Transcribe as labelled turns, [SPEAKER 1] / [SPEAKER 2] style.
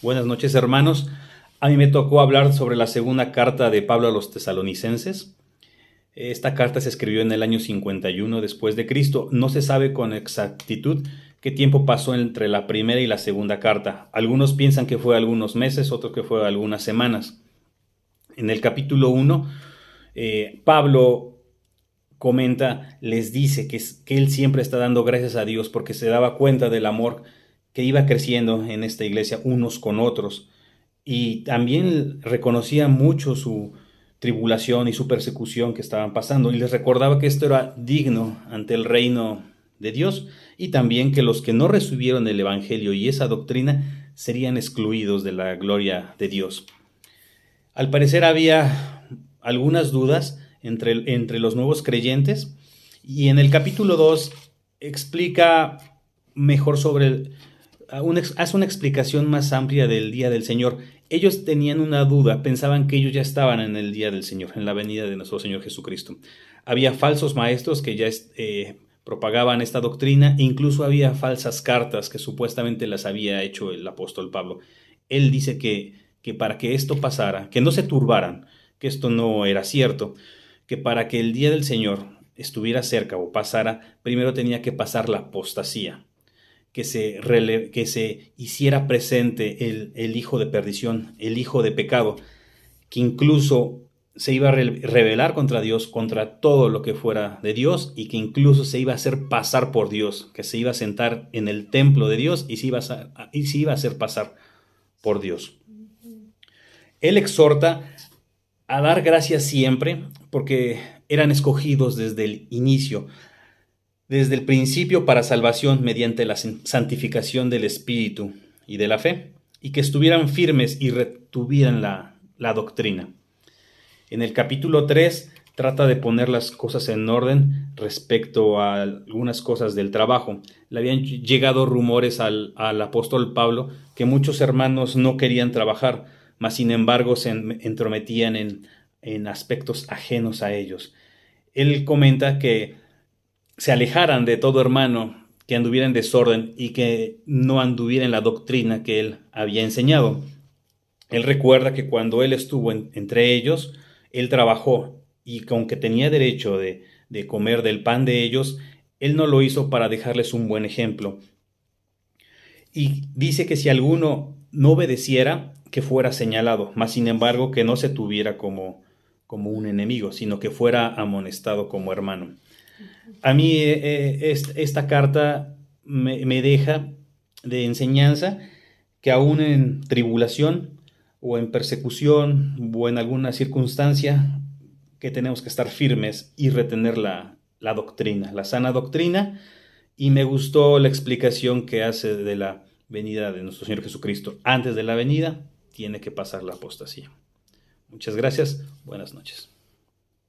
[SPEAKER 1] Buenas noches, hermanos. A mí me tocó hablar sobre la segunda carta de Pablo a los tesalonicenses. Esta carta se escribió en el año 51 después de Cristo. No se sabe con exactitud qué tiempo pasó entre la primera y la segunda carta. Algunos piensan que fue algunos meses, otros que fue algunas semanas. En el capítulo 1, Pablo comenta, les dice que él siempre está dando gracias a Dios porque se daba cuenta del amor que iba creciendo en esta iglesia unos con otros. Y también reconocía mucho su tribulación y su persecución que estaban pasando y les recordaba que esto era digno ante el reino de Dios y también que los que no recibieron el evangelio y esa doctrina serían excluidos de la gloria de Dios. Al parecer había algunas dudas entre los nuevos creyentes y en el capítulo 2 explica mejor hace una explicación más amplia del día del Señor. Ellos tenían una duda, pensaban que ellos ya estaban en el día del Señor, en la venida de nuestro Señor Jesucristo. Había falsos maestros que ya propagaban esta doctrina e incluso había falsas cartas que supuestamente las había hecho el apóstol Pablo. Él dice que para que esto pasara, que no se turbaran, que esto no era cierto, que para que el día del Señor estuviera cerca o pasara, primero tenía que pasar la apostasía. Que se hiciera presente el hijo de perdición, el hijo de pecado, que incluso se iba a rebelar contra Dios, contra todo lo que fuera de Dios, y que incluso se iba a hacer pasar por Dios, que se iba a sentar en el templo de Dios y se iba a hacer pasar por Dios. Él exhorta a dar gracias siempre, porque eran escogidos desde el inicio, desde el principio para salvación mediante la santificación del Espíritu y de la fe, y que estuvieran firmes y retuvieran la doctrina. En el capítulo 3 trata de poner las cosas en orden respecto a algunas cosas del trabajo. Le habían llegado rumores al apóstol Pablo que muchos hermanos no querían trabajar, mas sin embargo se entrometían en aspectos ajenos a ellos. Él comenta que se alejaran de todo hermano que anduviera en desorden y que no anduviera en la doctrina que él había enseñado. Él recuerda que cuando él estuvo entre ellos, él trabajó y aunque tenía derecho de comer del pan de ellos, él no lo hizo para dejarles un buen ejemplo. Y dice que si alguno no obedeciera, que fuera señalado, mas sin embargo que no se tuviera como un enemigo, sino que fuera amonestado como hermano. A mí esta carta me deja de enseñanza que aún en tribulación o en persecución o en alguna circunstancia que tenemos que estar firmes y retener la doctrina, la sana doctrina. Y me gustó la explicación que hace de la venida de nuestro Señor Jesucristo. Antes de la venida tiene que pasar la apostasía. Muchas gracias. Buenas noches.